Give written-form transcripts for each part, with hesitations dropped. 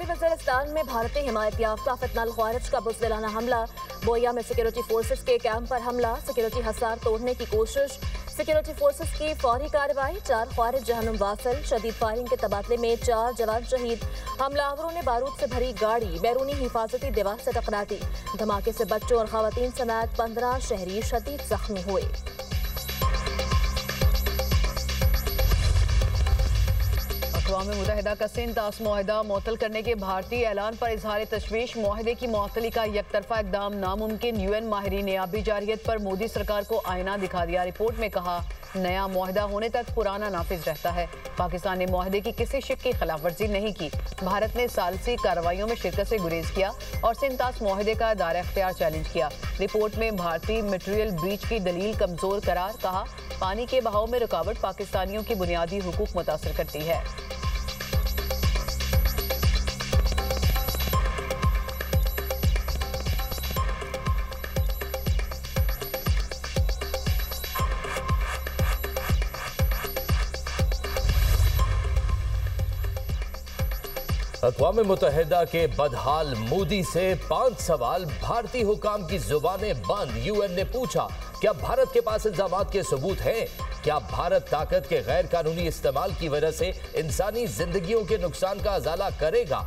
शमाली वज़ीरिस्तान में भारतीय हिमायत याफ्ता फितनल ख्वारिज का बुज़दिलाना हमला। बोया में सिक्योरिटी फोर्सेस के कैंप पर हमला, सिक्योरिटी हसार तोड़ने की कोशिश, सिक्योरिटी फोर्सेस की फौरी कार्रवाई। 4 ख्वारिज जहन्नुम वासिल, शदीद फायरिंग के तबादले में 4 जवान शहीद। हमलावरों ने बारूद से भरी गाड़ी बैरूनी हिफाजती दीवार से टकरा दी। धमाके से बच्चों और खवातीन समेत 15 शहरी शदीद जख्मी हुए। अक़वाम मुत्तहिदा का सिंध-तास मुआहिदा मुअत्तल करने के भारतीय ऐलान पर इजहार तशवीश। मुआहिदे की मुअत्तली का यकतरफा इक़दाम नामुमकिन। UN माहिरीन ने आबी जारियत पर मोदी सरकार को आईना दिखा दिया। रिपोर्ट में कहा, नया मुआहिदा होने तक पुराना नाफिज रहता है। पाकिस्तान ने मुआहिदे की किसी शिक की खिलाफ वर्जी नहीं की। भारत ने सालसी कार्रवाइयों में शिरकत से गुरेज किया और सिंध-तास मुआहिदे का दायरा इख्तियार चैलेंज किया। रिपोर्ट में भारतीय मटेरियल ब्रीच की दलील कमजोर करार। कहा, पानी के बहाव में रुकावट पाकिस्तानियों की बुनियादी हुकूक मुतासर करती है। अक़वाम मुत्तहिदा के बदहाल मोदी से 5 सवाल, भारतीय हुकाम की जुबानें बंद। UN ने पूछा, क्या भारत के पास इल्जामात के सबूत हैं? क्या भारत ताकत के गैर कानूनी इस्तेमाल की वजह से इंसानी जिंदगियों के नुकसान का अजाला करेगा?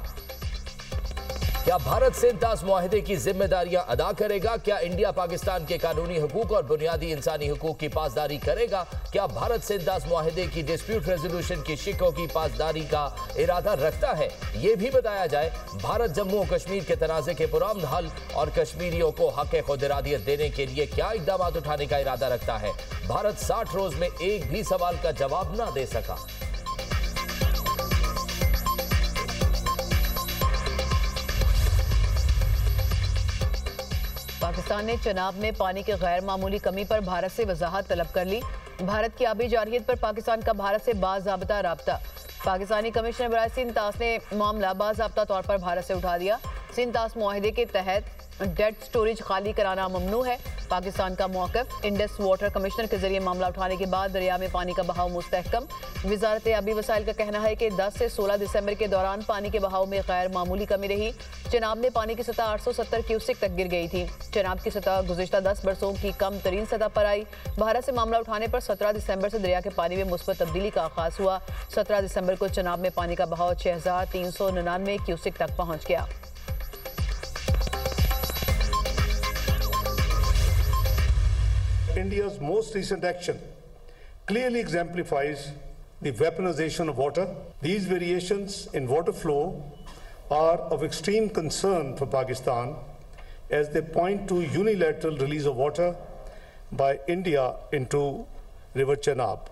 क्या भारत सिंध-तास मुआहिदे की जिम्मेदारियां अदा करेगा? क्या इंडिया पाकिस्तान के कानूनी हुकूक और बुनियादी इंसानी हुकूक की पासदारी करेगा? क्या भारत सिंध-तास मुआहिदे की डिस्प्यूट रेजोल्यूशन की शिकों की पासदारी का इरादा रखता है? ये भी बताया जाए, भारत जम्मू और कश्मीर के तनाज़े के पुरअमन हल और कश्मीरियों को हक़ खुद इरादियत देने के लिए क्या इक़दाम उठाने का इरादा रखता है? भारत 60 रोज में एक भी सवाल का जवाब न दे सका। पाकिस्तान ने चनाब में पानी की गैर मामूली कमी पर भारत से वजाहत तलब कर ली। भारत की आबी जारहियत पर पाकिस्तान का भारत से बाज़ाब्ता राब्ता। पाकिस्तानी कमिश्नर बराए सिंध-तास ने मामला बाज़ाब्ता तौर पर भारत से उठा दिया। सिंध-तास मुआहिदे के तहत डेड स्टोरेज खाली कराना ममनू है। पाकिस्तान का मौक़िफ़, इंडस वाटर कमिश्नर के जरिए मामला उठाने के बाद दरिया में पानी का बहाव मुस्तहकम। वज़ारत आबी वसाइल का कहना है कि 10 से 16 दिसंबर के दौरान पानी के बहाव में गैर मामूली कमी रही। चनाब में पानी की सतह 870 क्यूसेक तक गिर गई थी। चनाब की सतह गुज़िश्ता 10 बरसों की कम तरीन सतह पर आई। भारत से मामला उठाने पर 17 दिसंबर से दरिया के पानी में मुस्बत तब्दीली का आगाज़ हुआ। 17 दिसंबर को चनाब में पानी का बहाव 6399 क्यूसेक तक पहुँच गया। India's most recent action clearly exemplifies the weaponization of water. These variations in water flow are of extreme concern for Pakistan as they point to unilateral release of water by India into River Chenab.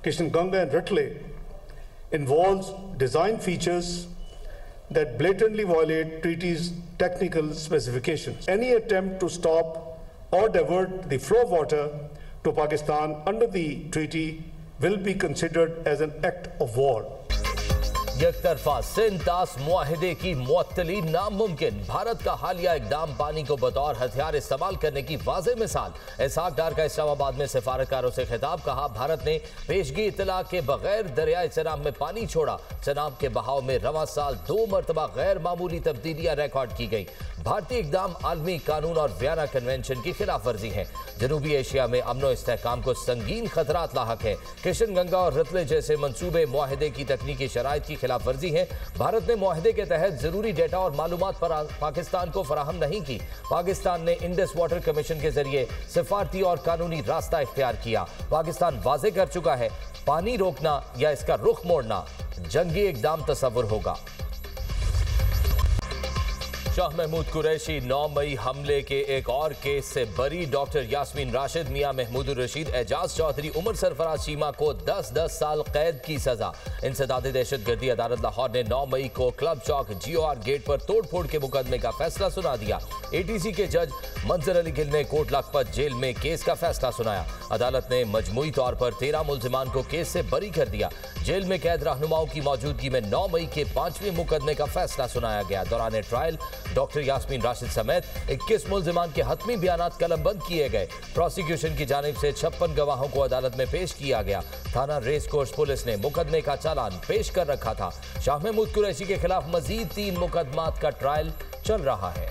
Kishanganga and Ratle involves design features that blatantly violate treaty's technical specifications. Any attempt to stop or divert the flow of water to Pakistan under the treaty will be considered as an act of war. यकतरफा सिंध-तास मुआहिदे की मुअत्तली नामुमकिन। भारत का हालिया इक़दाम पानी को बतौर हथियार इस्तेमाल करने की वाज़ेह मिसाल। इसहाक डार का इस्लामाबाद में सफारतकारों से खिताब। कहा, भारत ने पेशगी इत्तला के बगैर दरियाए चनाब में पानी छोड़ा। चनाब के बहाव में रवां साल 2 मरतबा गैर मामूली तब्दीलियां रिकॉर्ड की गई। भारतीय इक़दाम आलमी कानून और वियना कन्वेंशन की खिलाफ वर्जी है। जनूबी एशिया में अमन और इस्तेहकाम को संगीन खतरात लाहक है। किशनगंगा और रतले जैसे मंसूबे मुआहिदे की तकनीकी शराइत की खिलाफ वर्जी है। भारत ने मुआहिदे के तहत जरूरी डेटा और मालूमात पर पाकिस्तान को फराहम नहीं की। पाकिस्तान ने इंडस वाटर कमीशन के जरिए सिफारती और कानूनी रास्ता इख्तियार किया। पाकिस्तान वाजे कर चुका है, पानी रोकना या इसका रुख मोड़ना जंगी इक़दाम तस्वुर होगा। शाह महमूद कुरैशी 9 मई हमले के एक और केस से बरी। डॉक्टर यास्मीन राशिद, मियां महमूद रशीद, एजाज चौधरी, उमर सरफराज चीमा को 10-10 साल कैद की सजा। इंसदादे दहशतगर्दी अदालत लाहौर ने 9 मई को क्लब चौक GOR गेट पर तोड़फोड़ के मुकदमे का फैसला सुना दिया। ATC के जज मंजर अली गिल ने कोट लखपत जेल में केस का फैसला सुनाया। अदालत ने मजमूई तौर पर 13 मुल्जिमान को केस से बरी कर दिया। जेल में कैद रहनुमाओं की मौजूदगी में 9 मई के 5वें मुकदमे का फैसला सुनाया गया। दौरान ट्रायल डॉक्टर यास्मीन राशिद समेत 21 मुल्जिमान के हतमी बयानात कलमबंद किए गए। प्रोसिक्यूशन की जानिब से 56 गवाहों को अदालत में पेश किया गया। थाना रेस कोर्स पुलिस ने मुकदमे का चालान पेश कर रखा था। शाह महमूद कुरैशी के खिलाफ मजीद 3 मुकदमात का ट्रायल चल रहा है।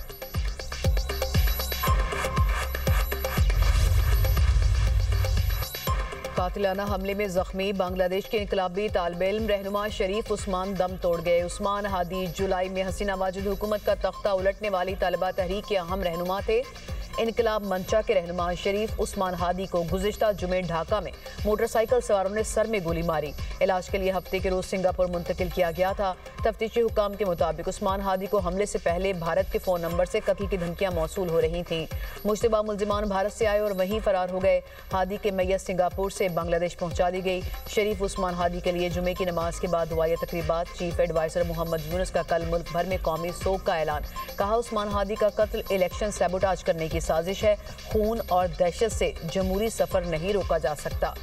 कातिलाना हमले में जख्मी बांग्लादेश के इनकलाबी तालिब इल्म रहनुमा शरीफ उस्मान दम तोड़ गए। उस्मान हादी जुलाई में हसीना वाजिद हुकूमत का तख्ता उलटने वाली तालिबा तहरीक के अहम रहनुमा थे। इनकलाब मंचा के रहनुमा शरीफ उस्मान हादी को गुज़िश्ता जुमे ढाका में मोटरसाइकिल सवारों ने सर में गोली मारी। इलाज के लिए हफ्ते के रोज सिंगापुर मुंतकिल किया गया था। तफ्तीशी हुकाम के मुताबिक उस्मान हादी को हमले से पहले भारत के फ़ोन नंबर से कत्ल की धमकियां मौसूल हो रही थीं। मुश्तबा मुल्जिमान भारत से आए और वहीं फरार हो गए। हादी के मैयत सिंगापुर से बांग्लादेश पहुंचा दी गई। शरीफ उस्मान हादी के लिए जुमे की नमाज के बाद दुआए तकरीबात। चीफ एडवाइजर मोहम्मद यूनुस का कल मुल्क भर में कौमी सोग का ऐलान। कहा, उस्मान हादी का कत्ल इलेक्शन सैबोटाज करने की साजिश है। खून और दहशत से जमहूरी सफर नहीं रोका जा सकता।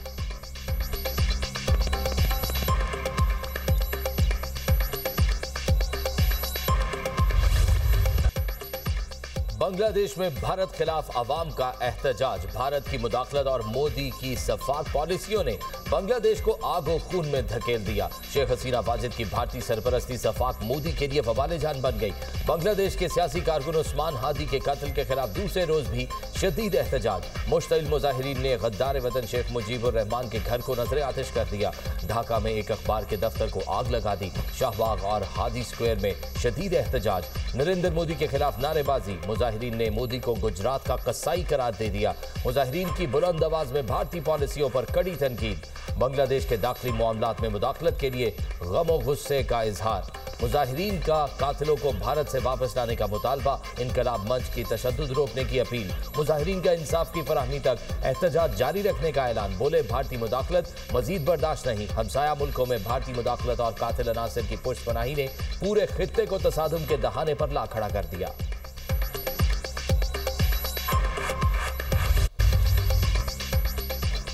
बांग्लादेश में भारत खिलाफ अवाम का एहतजाज। भारत की मुदाखलत और मोदी की सफाक पॉलिसियों ने बांग्लादेश को आग और खून में धकेल दिया। शेख हसीना वाजिद की भारतीय सरपरस्ती सफाक मोदी के लिए वबाले जान बन गई। बांग्लादेश के सियासी कारकुन उस्मान हादी के कत्ल के खिलाफ दूसरे रोज भी शदीद एहतजाज। मुश्तइल मुजाहिरीन ने गद्दार वतन शेख मुजीबुर रहमान के घर को नजर आतिश कर दिया। ढाका में एक अखबार के दफ्तर को आग लगा दी। शाहबाग और हादी स्क्वायर में शदीद एहतजाज। नरेंद्र मोदी के खिलाफ नारेबाजी। मुजाहिरीन ने मोदी को गुजरात का कसाई करार दे दिया। मुजाहिरीन की बुलंद आवाज में भारतीय पॉलिसियों पर कड़ी तनकीद। बांग्लादेश के दाखिली मामलात में मुदाखलत के लिए गम और गुस्से का इजहार। मुजाहिरीन का कातिलों को भारत से वापस लाने का मुतालबा। इनकलाब मंच की तशद्दुद रोकने की अपील। मुजाहिरीन का इंसाफ की फराहमी तक एहतजाज जारी रखने का ऐलान। बोले, भारतीय मुदाखलत मजीद बर्दाश्त नहीं। हमसाया मुल्कों में भारतीय मुदाखलत और कातिल अनासिर की पुष्टपनाही ने पूरे खित्ते को तसादुम के दहाने पर ला खड़ा कर दिया।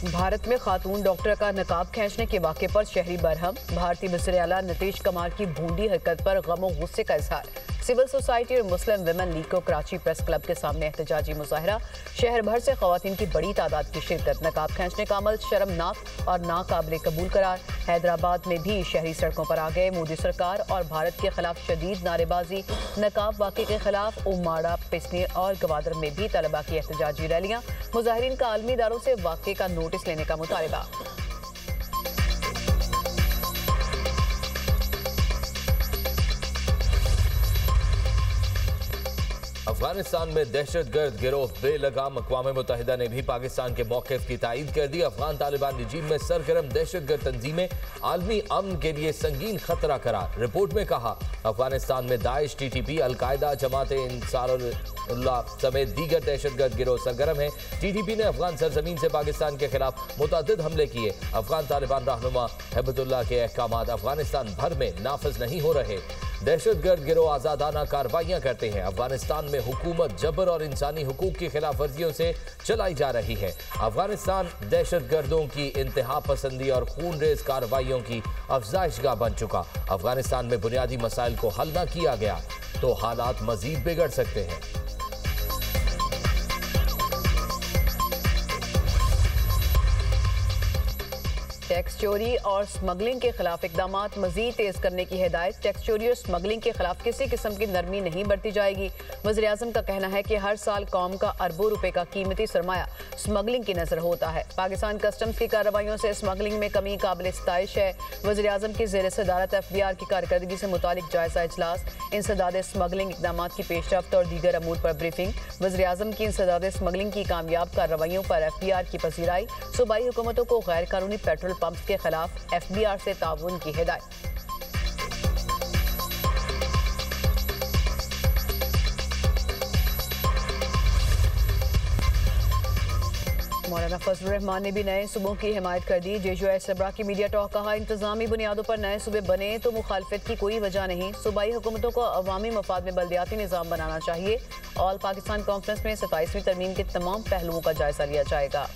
भारत में खातून डॉक्टर का नकाब खींचने के वाक़े पर शहरी बरहम। भारतीय वज़ीर आला नीतीश कुमार की भूंडी हरकत पर गम और गुस्से का इजहार। सिविल सोसाइटी और मुस्लिम विमेन लीग को कराची प्रेस क्लब के सामने एहतजाजी मुजाहरा। शहर भर से खवातीन की बड़ी तादाद की शिरकत। नकाब खींचने का अमल शर्मनाक और नाकाबिले कबूल करार। हैदराबाद में भी शहरी सड़कों पर आ गए। मोदी सरकार और भारत के खिलाफ शदीद नारेबाजी। नकाब वाक़े के खिलाफ उमाड़ा, पिसनी और गवादर में भी तलबा की एहतजाजी रैलियां। मुजाहिरीन का आलमी इदारों से वाक़े का नोटिस लेने का मुतालबा। अफगानिस्तान में दहशतगर्द गिरोह बेलगाम। अक़वाम मुत्तहिदा ने भी पाकिस्तान के मौक़िफ़ की तायीद कर दी। अफगान तालिबान रजीम में सरगर्म दहशतगर्द तंजीमें आलमी अमन के लिए संगीन खतरा करार। रिपोर्ट में कहा, अफगानिस्तान में दाइश, TTP, अलकायदा, जमाते इंसारुल्लाह समेत दीगर दहशतगर्द गिरोह सरगर्म है। TTP ने अफगान सरजमीन से पाकिस्तान के खिलाफ मुतअद्दिद हमले किए। अफगान तालिबान रहनुमा हिब्बतुल्लाह के अहकामात अफगानिस्तान भर में नाफिज नहीं हो रहे। दहशतगर्द गिरोह आज़ादाना कार्रवाइयाँ करते हैं। अफगानिस्तान में हुकूमत जबर और इंसानी हुकूक की खिलाफ वर्जियों से चलाई जा रही है। अफगानिस्तान दहशतगर्दों की इंतहा पसंदी और खून रेज कार्रवाइयों की अफजाइशगाह बन चुका। अफगानिस्तान में बुनियादी मसाइल को हल न किया गया तो हालात मजीद बिगड़ सकते हैं। टैक्स चोरी और स्मगलिंग के खिलाफ इकदाम मजीद तेज करने की हिदायत। टैक्स चोरी और स्मगलिंग के खिलाफ किसी किस्म की नरमी नहीं बरती जाएगी। वज़ीर आज़म का कहना है कि हर साल कौम का अरबों रुपए का कीमती सरमाया स्मगलिंग की नजर होता है। पाकिस्तान कस्टम्स की कार्रवाइयों से स्मगलिंग में कमी काबिल सताइश है। वज़ीर आज़म की ज़ेर सदारत FBR की कारकर्दगी से मुतालिक जायजा इजलास। इंसदाद स्मगलिंग इकदाम की पेशरफ्त और दीगर अमूर पर ब्रीफिंग। वज़ीर आज़म की इंसदाद स्मगलिंग की कामयाब कार्रवाइयों पर FBR की पजीराई। सूबाई हुकूमतों को गैर कानूनी पेट्रोल पंप के खिलाफ FBR से ताउन की हिदायत। मौलाना फजलुर रहमान ने भी नए सूबों की हिमायत कर दी। JJI सबरा की मीडिया टॉक। कहा, इंतजामी बुनियादों पर नए सूबे बने तो मुखालफत की कोई वजह नहीं। सूबाई हुकूमतों को अवामी मफाद में बल्दियाती निज़ाम बनाना चाहिए। ऑल पाकिस्तान कॉन्फ्रेंस में 27वीं तरमीम के तमाम पहलुओं का जायजा लिया जाएगा।